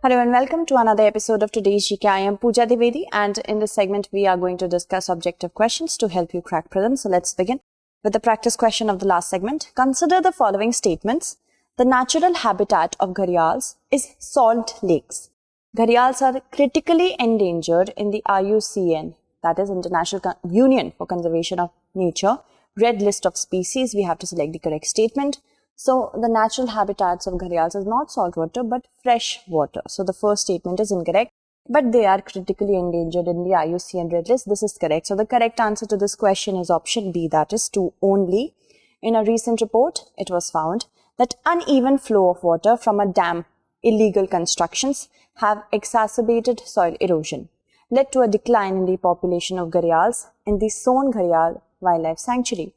Hello and welcome to another episode of today's GK. I am Pooja Divedi, and in this segment we are going to discuss objective questions to help you crack prelims. So let's begin with the practice question of the last segment. Consider the following statements. The natural habitat of gharials is salt lakes. Gharials are critically endangered in the IUCN, that is International Union for Conservation of Nature, red list of species. We have to select the correct statement. So the natural habitats of gharials is not saltwater but fresh water. So the first statement is incorrect, but they are critically endangered in the IUCN red list. This is correct. So the correct answer to this question is option B, that is 2 only. In a recent report, it was found that uneven flow of water from a dam, illegal constructions have exacerbated soil erosion, led to a decline in the population of gharials in the Son Gharial Wildlife Sanctuary.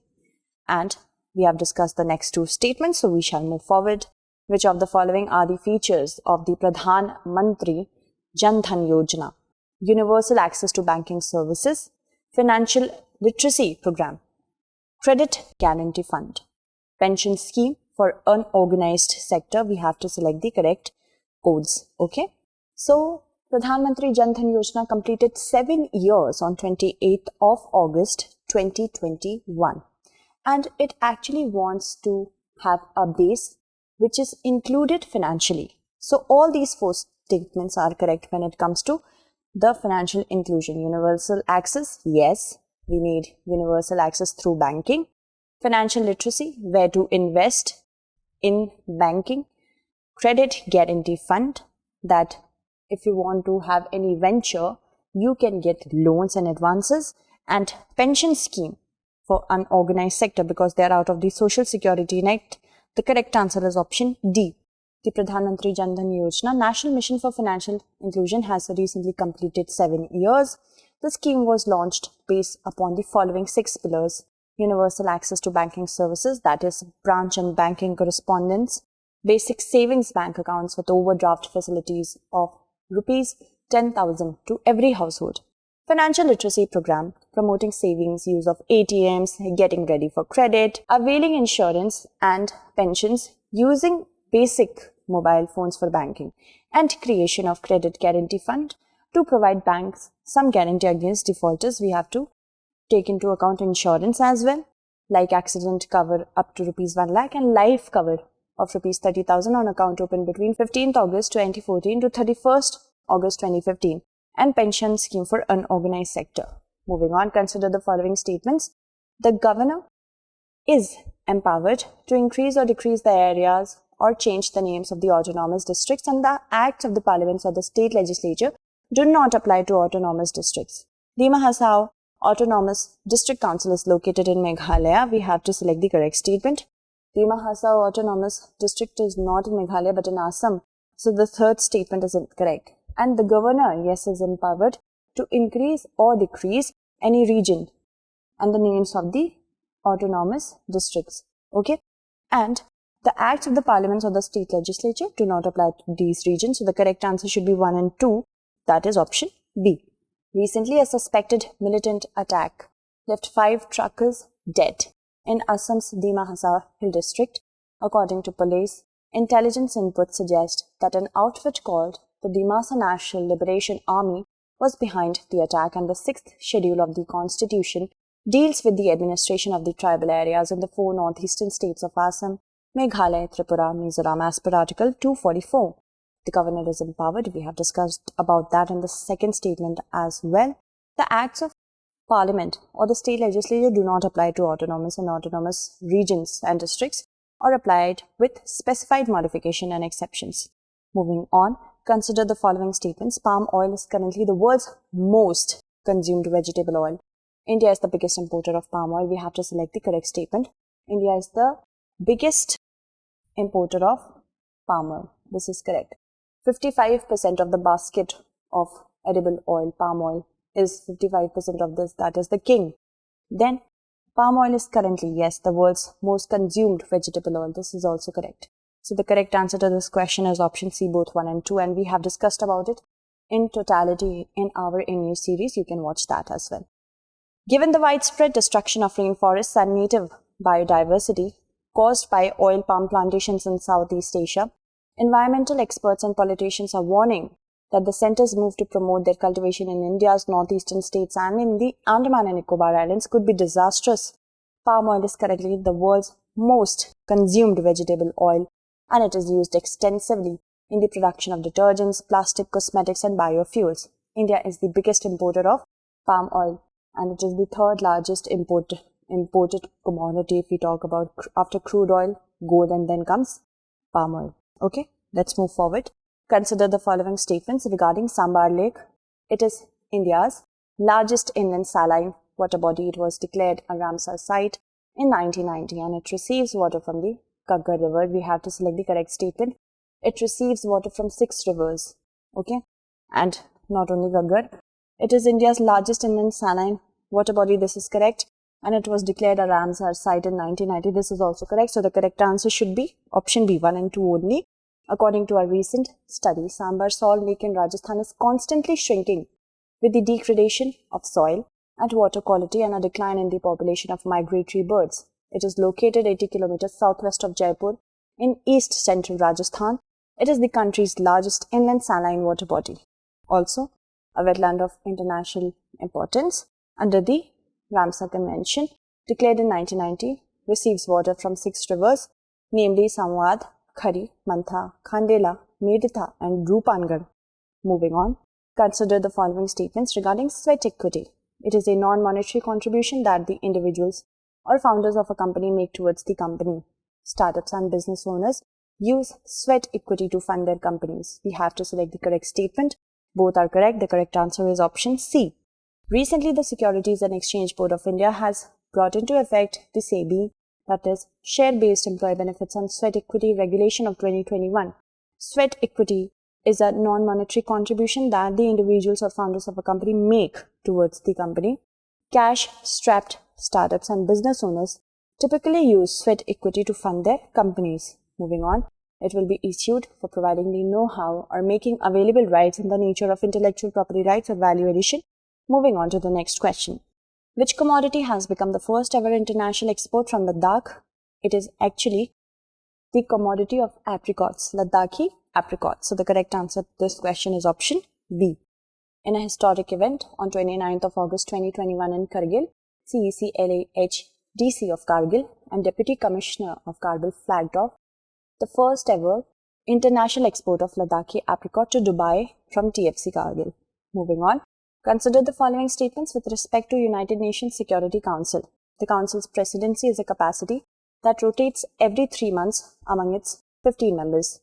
And we have discussed the next two statements, so we shall move forward. Which of the following are the features of the Pradhan Mantri Jan Dhan Yojana? Universal access to banking services, financial literacy program, credit guarantee fund, pension scheme for unorganized sector. We have to select the correct codes. Okay. So Pradhan Mantri Jan Dhan Yojana completed 7 years on 28th of August 2021. And it actually wants to have a base which is included financially. So all these four statements are correct when it comes to the financial inclusion. Universal access, yes, we need universal access through banking. Financial literacy, where to invest in banking. Credit guarantee fund, that if you want to have any venture, you can get loans and advances. And pension scheme for unorganized sector, because they are out of the Social Security Net. The correct answer is option D. The Pradhan Mantri Jan Dhan Yojana, National Mission for Financial Inclusion, has recently completed 7 years. The scheme was launched based upon the following 6 pillars. Universal access to banking services, that is branch and banking correspondence. Basic savings bank accounts with overdraft facilities of rupees 10,000 to every household. Financial literacy program, promoting savings, use of ATMs, getting ready for credit, availing insurance and pensions, using basic mobile phones for banking, and creation of credit guarantee fund to provide banks some guarantee against defaulters. We have to take into account insurance as well, like accident cover up to rupees 1 lakh and life cover of rupees 30,000 on account opened between 15th August 2014 to 31st August 2015. And pension scheme for unorganized sector. Moving on, consider the following statements. The governor is empowered to increase or decrease the areas or change the names of the autonomous districts, and the acts of the parliaments or the state legislature do not apply to autonomous districts. Dima Hasao Autonomous District Council is located in Meghalaya. We have to select the correct statement. Dima Hasao Autonomous District is not in Meghalaya but in Assam. So the third statement is incorrect. And the governor, yes, is empowered to increase or decrease any region and the names of the autonomous districts. Okay. And the acts of the parliaments or the state legislature do not apply to these regions. So the correct answer should be 1 and 2. That is option B. Recently, a suspected militant attack left 5 truckers dead in Assam's Dima Hasao Hill district. According to police, intelligence inputs suggest that an outfit called the Dimasa National Liberation Army was behind the attack, and the 6th schedule of the Constitution deals with the administration of the tribal areas in the 4 northeastern states of Assam, Meghalaya, Tripura, Mizoram as per Article 244. The governor is empowered. We have discussed about that in the second statement as well. The acts of parliament or the state legislature do not apply to autonomous and autonomous regions and districts, or applied with specified modification and exceptions. Moving on, consider the following statements. Palm oil is currently the world's most consumed vegetable oil. India is the biggest importer of palm oil. We have to select the correct statement. India is the biggest importer of palm oil. This is correct. 55% of the basket of edible oil, palm oil, is 55% of this. That is the king. Then, palm oil is currently, yes, the world's most consumed vegetable oil. This is also correct. So the correct answer to this question is option C, both 1 and 2, and we have discussed about it in totality in our NU series. You can watch that as well. Given the widespread destruction of rainforests and native biodiversity caused by oil palm plantations in Southeast Asia, Environmental experts and politicians are warning that the center's move to promote their cultivation in India's northeastern states and in the Andaman and Nicobar Islands could be disastrous. Palm oil is currently the world's most consumed vegetable oil, and it is used extensively in the production of detergents, plastic, cosmetics, and biofuels. India is the biggest importer of palm oil, and it is the third largest imported commodity if we talk about after crude oil, gold, and then comes palm oil. Okay, let's move forward. Consider the following statements regarding Sambar Lake. It is India's largest inland saline water body. It was declared a Ramsar site in 1990 and it receives water from the Ghaggar River. We have to select the correct statement. It receives water from 6 rivers. Okay, and not only Ghaggar. It is India's largest inland saline water body. This is correct. And it was declared a Ramsar site in 1990. This is also correct. So the correct answer should be option B, 1 and 2 only. According to a recent study, Sambar Salt Lake in Rajasthan is constantly shrinking with the degradation of soil and water quality and a decline in the population of migratory birds. It is located 80 kilometers southwest of Jaipur in east central Rajasthan. It is the country's largest inland saline water body. Also, a wetland of international importance under the Ramsar Convention, declared in 1990, receives water from 6 rivers, namely Samwad, Khari, Mantha, Khandela, Meditha, and Rupangarh. Moving on, consider the following statements regarding sweat equity. It is a non-monetary contribution that the individuals or founders of a company make towards the company. Startups and business owners use sweat equity to fund their companies. We have to select the correct statement. Both are correct. The correct answer is option C. Recently, the Securities and Exchange Board of India has brought into effect the SEBI, that is, Share-Based Employee Benefits and Sweat Equity Regulation of 2021. Sweat equity is a non-monetary contribution that the individuals or founders of a company make towards the company. Cash-strapped startups and business owners typically use sweat equity to fund their companies. Moving on, it will be issued for providing the know-how or making available rights in the nature of intellectual property rights or value addition. Moving on to the next question. Which commodity has become the first ever international export from Ladakh? It is actually the commodity of apricots, Ladakhi apricots. So the correct answer to this question is option B. In a historic event on 29th of August 2021 in Kargil, CECLAHDC of Kargil and Deputy Commissioner of Kargil flagged off the first ever international export of Ladakhi apricot to Dubai from TFC Kargil. Moving on. Consider the following statements with respect to United Nations Security Council. The Council's presidency is a capacity that rotates every 3 months among its 15 members.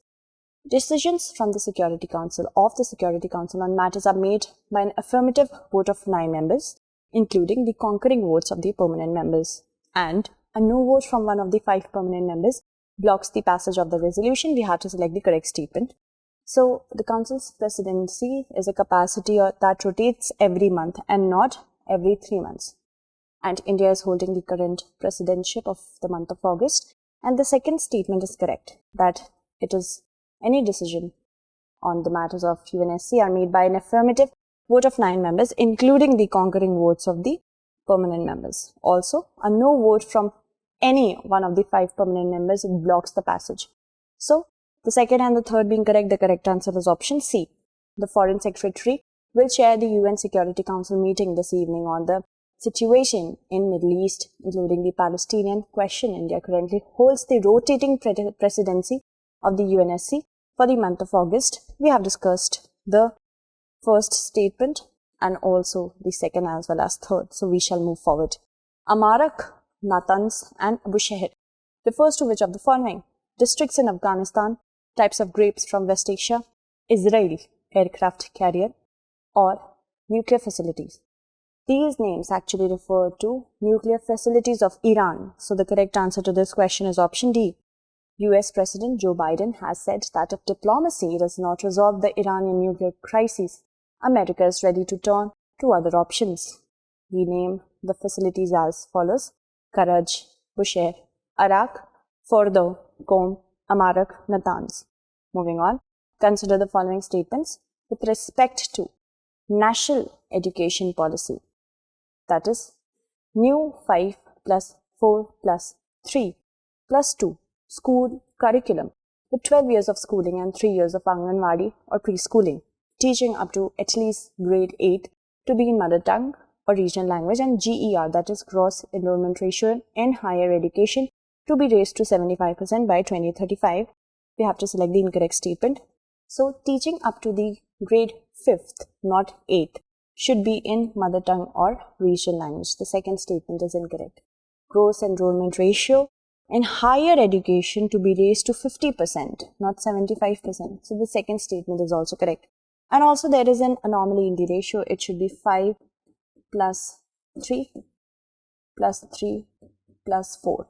Decisions from the Security Council on matters are made by an affirmative vote of 9 members, including the concurring votes of the permanent members. And a no vote from one of the 5 permanent members blocks the passage of the resolution. We have to select the correct statement. So, the Council's presidency is a capacity that rotates every month and not every 3 months. And India is holding the current presidentship of the month of August. And the second statement is correct, that it is any decision on the matters of UNSC are made by an affirmative vote of 9 members, including the concurring votes of the permanent members. Also, a no vote from any one of the 5 permanent members blocks the passage. So, the second and the third being correct, the correct answer is option C. The Foreign Secretary will chair the UN Security Council meeting this evening on the situation in Middle East, including the Palestinian question. India currently holds the rotating presidency of the UNSC for the month of August. We have discussed the first statement and also the second as well as third. So we shall move forward. Amarak, Natanz and Abu Sheher refers to which of the following? Districts in Afghanistan, types of grapes from West Asia, Israel aircraft carrier, or nuclear facilities. These names actually refer to nuclear facilities of Iran. So the correct answer to this question is option D. US President Joe Biden has said that if diplomacy does not resolve the Iranian nuclear crisis, America is ready to turn to other options. We name the facilities as follows: Karaj, Bushehr, Arak, Fordo, Qom, Amarak, Natanz. Moving on, consider the following statements with respect to national education policy. That is, new 5 plus 4 plus 3 plus 2 school curriculum with 12 years of schooling and 3 years of Anganwadi or preschooling, teaching up to at least grade 8 to be in mother tongue or regional language, and GER, that is gross enrollment ratio in higher education, to be raised to 75% by 2035. We have to select the incorrect statement. So teaching up to the grade 5th, not 8th, should be in mother tongue or regional language. The second statement is incorrect. Gross enrollment ratio in higher education to be raised to 50%, not 75%. So the second statement is also correct. And also there is an anomaly in the ratio. It should be 5 plus 3 plus 3 plus 4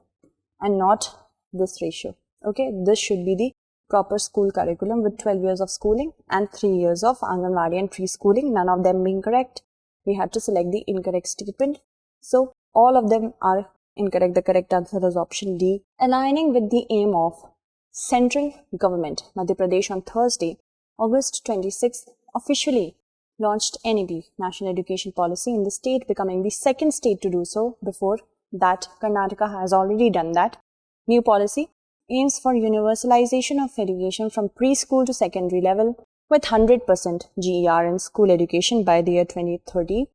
and not this ratio. Okay, this should be the proper school curriculum with 12 years of schooling and 3 years of Anganwadi and preschooling, none of them being correct. We have to select the incorrect statement. So all of them are incorrect. The correct answer is option D. Aligning with the aim of central government, Madhya Pradesh on Thursday, August 26th, officially launched NEP, National Education Policy, in the state, becoming the second state to do so. Before that, Karnataka has already done that. New policy aims for universalization of education from preschool to secondary level with 100% GER in school education by the year 2030.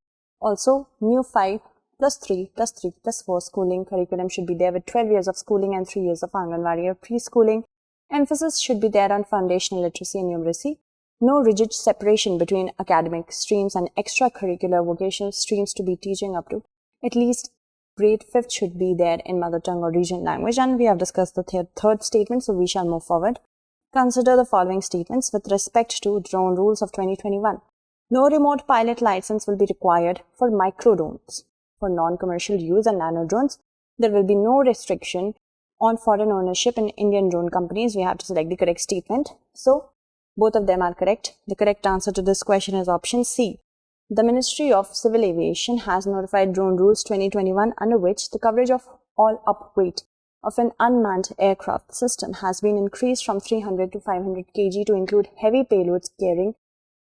Also, new 5 plus 3 plus 3 plus 4 schooling curriculum should be there with 12 years of schooling and 3 years of Anganwadi or preschooling. Emphasis should be there on foundational literacy and numeracy. No rigid separation between academic streams and extracurricular vocational streams to be teaching up to at least grade 5th should be there in mother tongue or regional language. And we have discussed the third statement, so we shall move forward. Consider the following statements with respect to drone rules of 2021. No remote pilot license will be required for micro drones. For non-commercial use and nano drones, there will be no restriction on foreign ownership in Indian drone companies. We have to select the correct statement. So both of them are correct. The correct answer to this question is option C. The Ministry of Civil Aviation has notified Drone Rules 2021, under which the coverage of all upweight of an unmanned aircraft system has been increased from 300 to 500 kg to include heavy payloads carrying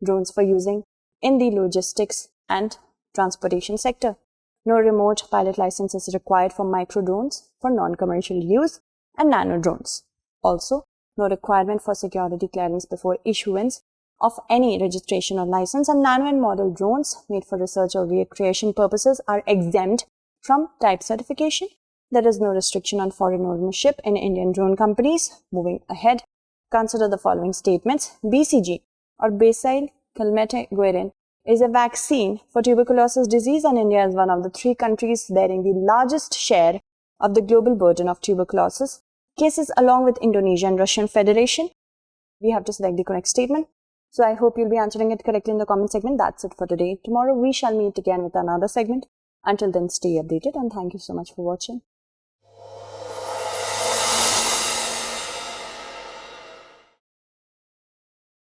drones for using in the logistics and transportation sector. No remote pilot license is required for micro drones for non-commercial use and nano drones. Also, no requirement for security clearance before issuance of any registration or license, and nano and model drones made for research or recreation purposes are exempt from type certification. There is no restriction on foreign ownership in Indian drone companies. Moving ahead, consider the following statements. BCG or Bacille Calmette-Guerin is a vaccine for tuberculosis disease, and India is one of the 3 countries bearing the largest share of the global burden of tuberculosis cases, along with Indonesia and Russian Federation. We have to select the correct statement. So I hope you'll be answering it correctly in the comment segment. That's it for today. Tomorrow we shall meet again with another segment. Until then, stay updated and thank you so much for watching.